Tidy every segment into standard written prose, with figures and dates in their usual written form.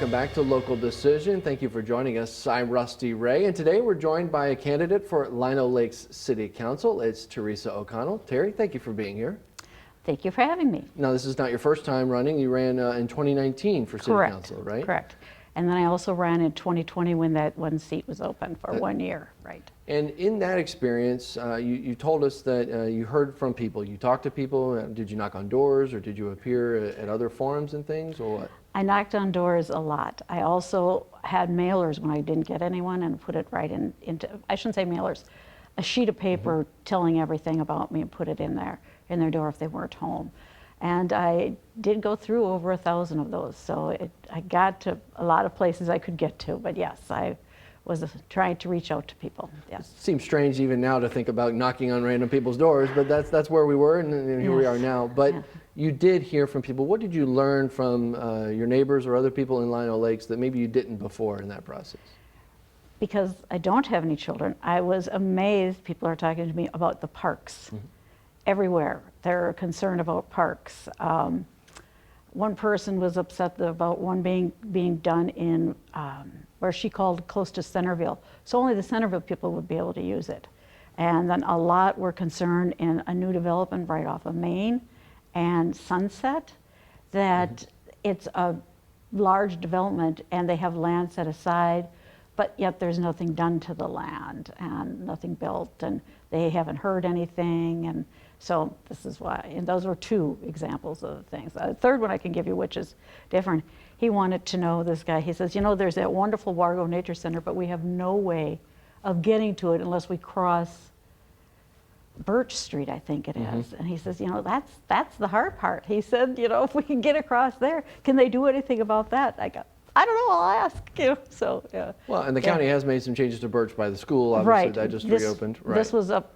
welcome back to Local Decision. Thank you for joining us. I'm Rusty Ray, and today we're joined by a candidate for Lino Lakes City Council. It's Teresa O'Connell. Terry, thank you for being here. Thank you for having me. Now, this is not your first time running. You ran in 2019 for City Council, right? Correct. And then I also ran in 2020 when that one seat was open for 1 year, right? And in that experience, you told us that you heard from people. You talked to people. Did you knock on doors, or did you appear at other forums and things, or what? I knocked on doors a lot. I also had mailers when I didn't get anyone and put it right into, I shouldn't say mailers, a sheet of paper telling everything about me and put it in their door if they weren't home. And I did go through over 1,000 of those. So I got to a lot of places I could get to, but yes, I was trying to reach out to people. Yes. It seems strange even now to think about knocking on random people's doors, but that's where we were, and here we are now. But you did hear from people. What did you learn from your neighbors or other people in Lino Lakes that maybe you didn't before in that process? Because I don't have any children, I was amazed people are talking to me about the parks. Everywhere. They're concerned about parks. One person was upset about one being done in where she called close to Centerville. So only the Centerville people would be able to use it. And then a lot were concerned in a new development right off of Main and Sunset, that it's a large development and they have land set aside, but yet there's nothing done to the land and nothing built, and they haven't heard anything. And so this is why, and those were two examples of things. A third one I can give you, which is different. He wanted to know, this guy, he says, you know, there's that wonderful Wargo Nature Center, but we have no way of getting to it unless we cross Birch Street, I think it is. And he says, you know, that's the hard part. He said, you know, if we can get across there, can they do anything about that? I go, I don't know, I'll ask you. So, yeah. Well, and the county has made some changes to Birch by the school, obviously, that just reopened. Right. This was up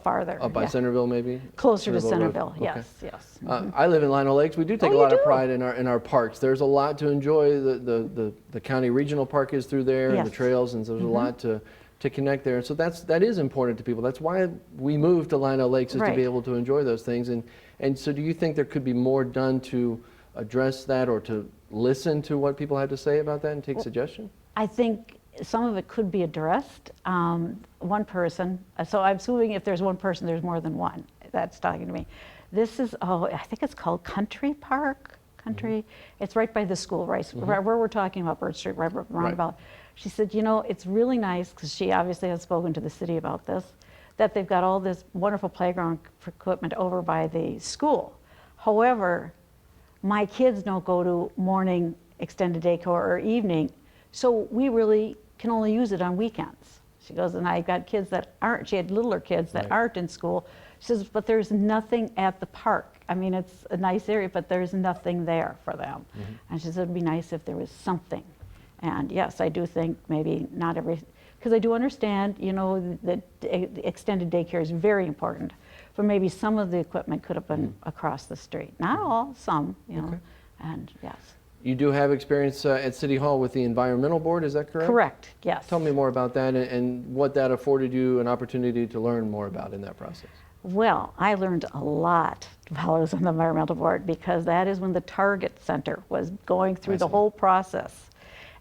farther. Up by Centerville, maybe? Closer to Centerville, yes, okay. yes. I live in Lino Lakes. We do take a lot of pride in our parks. There's a lot to enjoy. The county regional park is through there, and the trails, and so there's a lot to connect there. And so that is important to people. That's why we moved to Lino Lakes, is to be able to enjoy those things. And so do you think there could be more done to address that, or to listen to what people had to say about that and take suggestions? I think some of it could be addressed. One person, so I'm assuming if there's one person, there's more than one that's talking to me. This is, I think it's called Country Park. It's right by the school, right? Where we're talking about Birch Street, right roundabout. She said, you know, it's really nice, because she obviously has spoken to the city about this, that they've got all this wonderful playground equipment over by the school. However, my kids don't go to morning extended daycare or evening, so we really can only use it on weekends. She goes, and I've got kids that aren't, she had littler kids that aren't in school. She says, but there's nothing at the park. I mean, it's a nice area, but there's nothing there for them. And she said, it'd be nice if there was something. And yes, I do think maybe not every, because I do understand, you know, that extended daycare is very important, but maybe some of the equipment could have been across the street. Not all, some, you know, and yes. You do have experience at City Hall with the Environmental Board, is that correct? Correct, yes. Tell me more about that and what that afforded you an opportunity to learn more about in that process. Well, I learned a lot while I was on the Environmental Board, because that is when the Target Center was going through the whole process.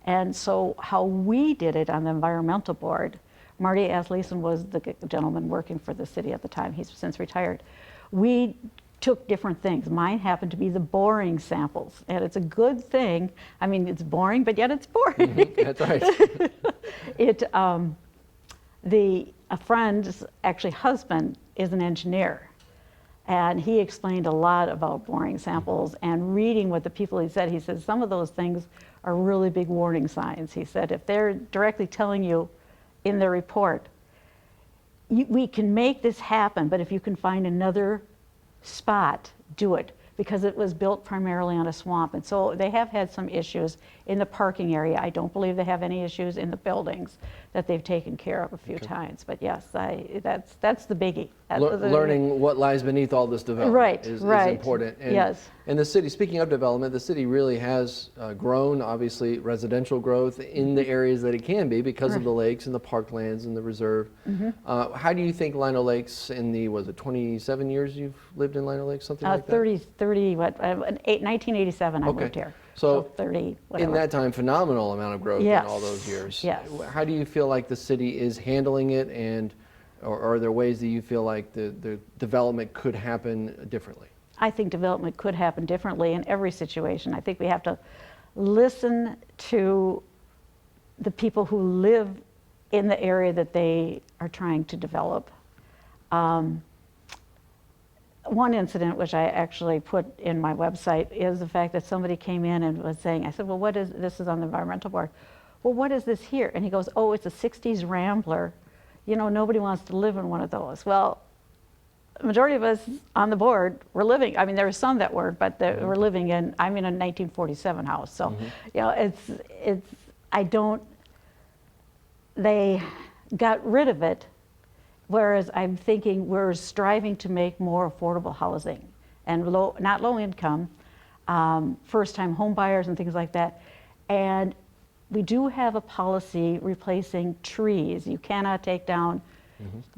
And so how we did it on the Environmental Board, Marty Asleason was the gentleman working for the city at the time. He's since retired. We took different things. Mine happened to be the boring samples, and it's a good thing. I mean, it's boring, but yet it's boring. That's right. A friend's actually husband is an engineer, and he explained a lot about boring samples and reading what the people, he said some of those things are really big warning signs. He said, if they're directly telling you in their report, we can make this happen, but if you can find another spot, do it, because it was built primarily on a swamp. And so they have had some issues in the parking area. I don't believe they have any issues in the buildings that they've taken care of a few times. But yes, that's the biggie. Learning what lies beneath all this development is important. And, and the city, speaking of development, the city really has grown, obviously, residential growth in the areas that it can be because of the lakes and the parklands and the reserve. How do you think Lino Lakes, in the, was it 27 years you've lived in Lino Lakes, something like that? 1987 I moved here. So 30, whatever. in that time, phenomenal amount of growth in all those years. Yes. How do you feel like the city is handling it, and or are there ways that you feel like the development could happen differently? I think development could happen differently in every situation. I think we have to listen to the people who live in the area that they are trying to develop. One incident, which I actually put in my website, is the fact that somebody came in and was saying, I said, well, what is, this is on the environmental board, well, what is this here? And he goes, oh, it's a 60s Rambler. You know, nobody wants to live in one of those. Well, the majority of us on the board were living, I mean, there were some that were, but they were living in, I'm in a 1947 house. So, you know, they got rid of it. Whereas I'm thinking we're striving to make more affordable housing and not low income, first-time home buyers and things like that. And we do have a policy replacing trees. You cannot take down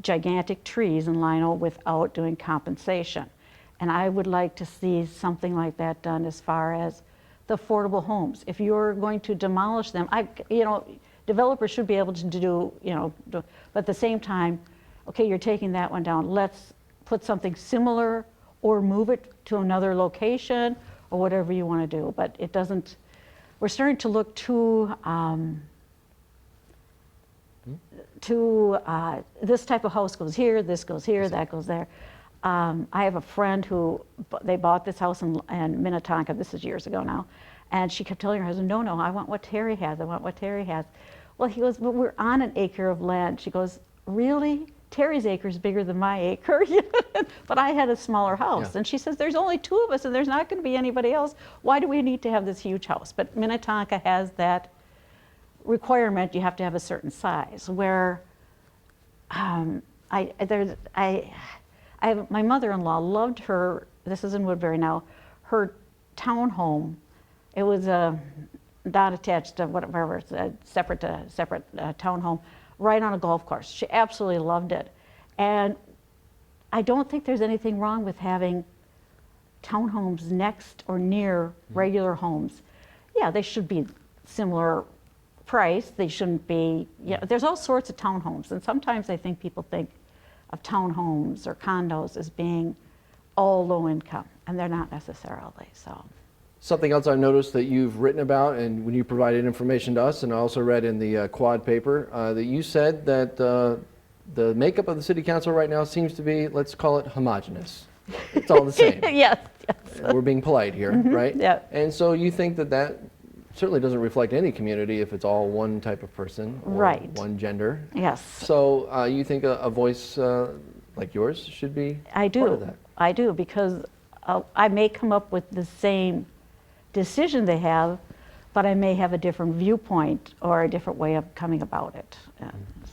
gigantic trees in Lino without doing compensation. And I would like to see something like that done as far as the affordable homes. If you're going to demolish them, you know, developers should be able to do, you know, but at the same time, okay, you're taking that one down, let's put something similar or move it to another location or whatever you want to do. But it doesn't, we're starting to look this type of house goes here, this goes here, that goes there. I have a friend who, they bought this house in Minnetonka, this is years ago now, and she kept telling her husband, no, no, I want what Terry has, I want what Terry has. Well, he goes, but we're on an acre of land. She goes, really? Terry's acre is bigger than my acre, but I had a smaller house. Yeah. And she says, there's only two of us and there's not going to be anybody else. Why do we need to have this huge house? But Minnetonka has that requirement, you have to have a certain size, where my mother-in-law loved her, this is in Woodbury now, her townhome. It was not attached to whatever, it's a separate townhome, right on a golf course. She absolutely loved it. And I don't think there's anything wrong with having townhomes next or near regular homes. Yeah, they should be similar price. They shouldn't be, yeah, there's all sorts of townhomes. And sometimes I think people think of townhomes or condos as being all low income, and they're not necessarily, so. Something else I've noticed that you've written about, and when you provided information to us, and I also read in the quad paper, that you said that the makeup of the city council right now seems to be, let's call it homogenous. It's all the same. Yes, yes. We're being polite here, right? Yeah. And so you think that that certainly doesn't reflect any community if it's all one type of person or right. one gender. Yes. So you think a voice like yours should be part of that? I do, because I may come up with the same decision they have, but I may have a different viewpoint or a different way of coming about it.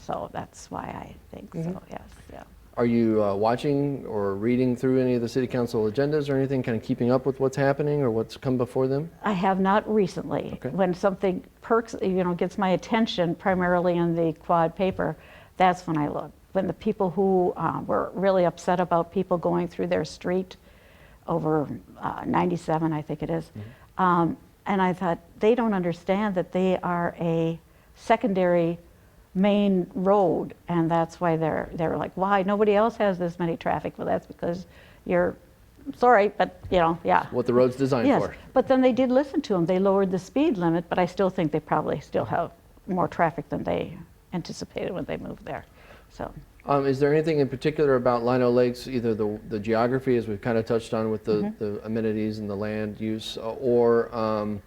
So that's why I think so, yes. Yeah. Are you watching or reading through any of the city council agendas or anything, kind of keeping up with what's happening or what's come before them? I have not recently. Okay. When something gets my attention, primarily in the quad paper, that's when I look. When the people who were really upset about people going through their street over 97, I think it is, and I thought, they don't understand that they are a secondary main road, and that's why they're like, why nobody else has this many traffic? Well, that's because you're sorry, but you know, yeah. What the road's designed for. But then they did listen to them. They lowered the speed limit, but I still think they probably still have more traffic than they anticipated when they moved there. So. Is there anything in particular about Lino Lakes, either the geography, as we've kind of touched on with the amenities and the land use, or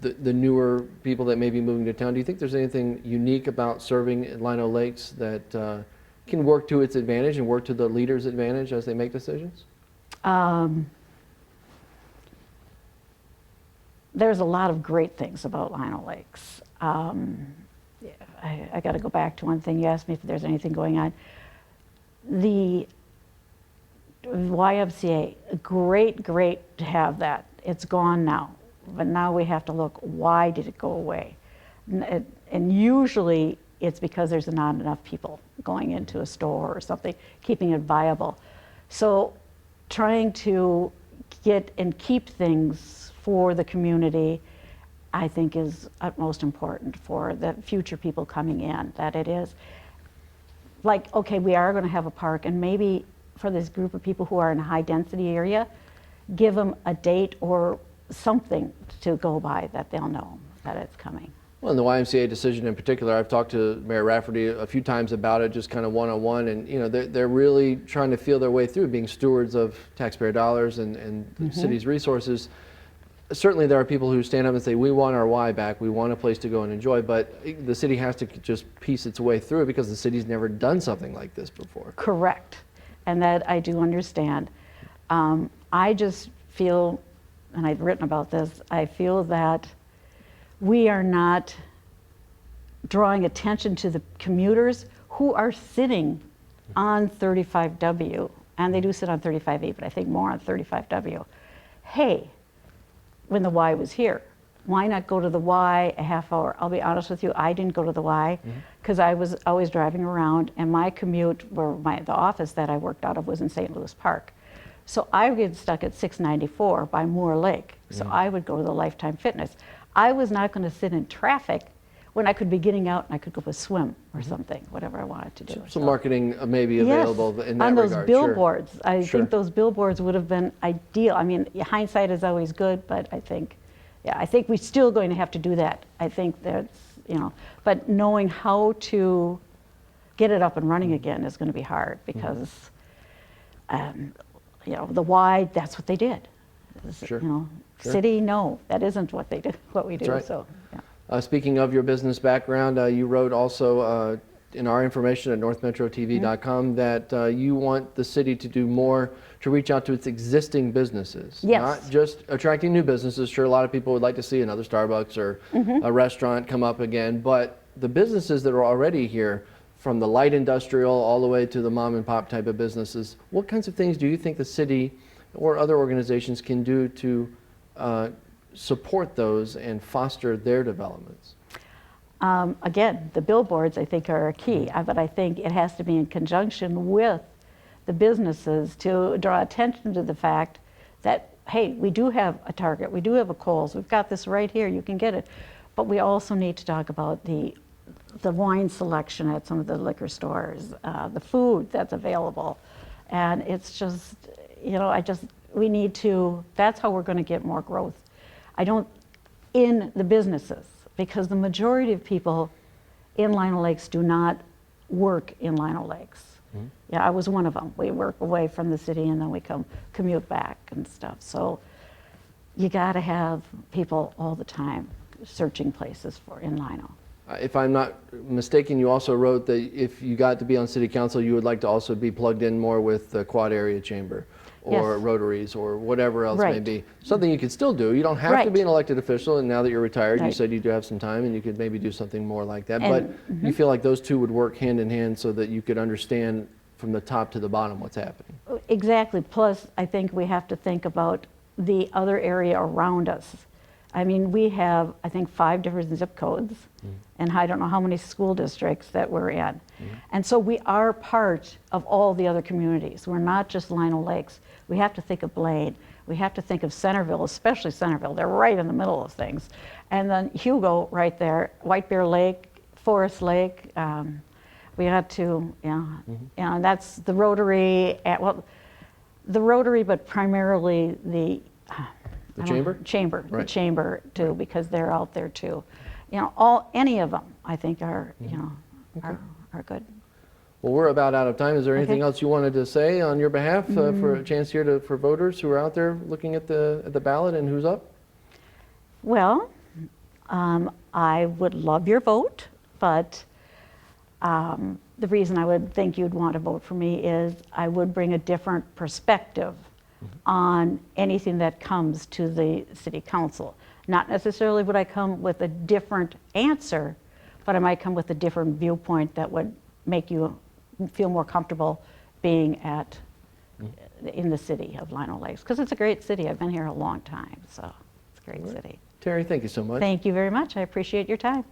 the newer people that may be moving to town? Do you think there's anything unique about serving in Lino Lakes that can work to its advantage and work to the leaders' advantage as they make decisions? There's a lot of great things about Lino Lakes. I got to go back to one thing. You asked me if there's anything going on. The YMCA, great to have that. It's gone now, but now we have to look, why did it go away? And usually it's because there's not enough people going into a store or something, keeping it viable. So trying to get and keep things for the community, I think is utmost important for the future people coming in, that it is like, okay, we are going to have a park, and maybe for this group of people who are in a high density area, give them a date or something to go by that they'll know that it's coming. Well, in the YMCA decision in particular, I've talked to Mayor Rafferty a few times about it, just kind of one-on-one, and you know, they're really trying to feel their way through being stewards of taxpayer dollars and the city's resources. Certainly there are people who stand up and say, we want our Y back, we want a place to go and enjoy, but the city has to just piece its way through it because the city's never done something like this before. Correct, and that I do understand. I just feel, and I've written about this, I feel that we are not drawing attention to the commuters who are sitting on 35W, and they do sit on 35E, but I think more on 35W. Hey, when the Y was here, why not go to the Y a half hour? I'll be honest with you, I didn't go to the Y because I was always driving around, and my commute, the office that I worked out of was in St. Louis Park. So I would get stuck at 694 by Moore Lake, so I would go to the Lifetime Fitness. I was not going to sit in traffic when I could be getting out and I could go for a swim or something, whatever I wanted to do. So marketing may be available in that on those regard. billboards. Sure. I think those billboards would have been ideal. I mean, hindsight is always good, but I think we're still going to have to do that. I think that's, you know, but knowing how to get it up and running again is going to be hard because, you know, the Y, that's what they did. Sure. You know, Sure. city, no, that isn't what they do, what we do. That's right. So, yeah. Speaking of your business background, you wrote also in our information at northmetrotv.com that you want the city to do more to reach out to its existing businesses. Yes. Not just attracting new businesses. Sure, a lot of people would like to see another Starbucks or a restaurant come up again, but the businesses that are already here, from the light industrial all the way to the mom and pop type of businesses, what kinds of things do you think the city or other organizations can do to support those and foster their developments? Again, the billboards I think are a key, but I think it has to be in conjunction with the businesses to draw attention to the fact that, hey, we do have a Target, we do have a Kohl's, we've got this right here, you can get it. But we also need to talk about the wine selection at some of the liquor stores, the food that's available. And it's just, you know, we need to, that's how we're going to get more growth. In the businesses, because the majority of people in Lino Lakes do not work in Lino Lakes. Yeah, I was one of them. We work away from the city and then we commute back and stuff. So you got to have people all the time searching places in Lino. If I'm not mistaken, you also wrote that if you got to be on city council, you would like to also be plugged in more with the Quad Area Chamber or Rotaries or whatever else may be. Something you could still do. You don't have to be an elected official, and now that you're retired, you said you do have some time and you could maybe do something more like that. But you feel like those two would work hand in hand so that you could understand from the top to the bottom what's happening. Exactly. Plus, I think we have to think about the other area around us. I mean, we have, I think, 5 different zip codes, and I don't know how many school districts that we're in. And so we are part of all the other communities. We're not just Lino Lakes. We have to think of Blaine. We have to think of Centerville, especially Centerville. They're right in the middle of things. And then Hugo right there, White Bear Lake, Forest Lake. We had to, and that's the Rotary, the Rotary, but primarily the Chamber? Chamber, right. The Chamber too, because they're out there too. You know, any of them, I think are, you know, are good. Well, we're about out of time. Is there anything else you wanted to say on your behalf for a chance here for voters who are out there looking at the ballot and who's up? Well, I would love your vote, but the reason I would think you'd want to vote for me is I would bring a different perspective on anything that comes to the city council. Not necessarily would I come with a different answer, but I might come with a different viewpoint that would make you feel more comfortable being in the city of Lino Lakes, because it's a great city. I've been here a long time, so it's a great city. Terry, thank you so much. Thank you very much. I appreciate your time.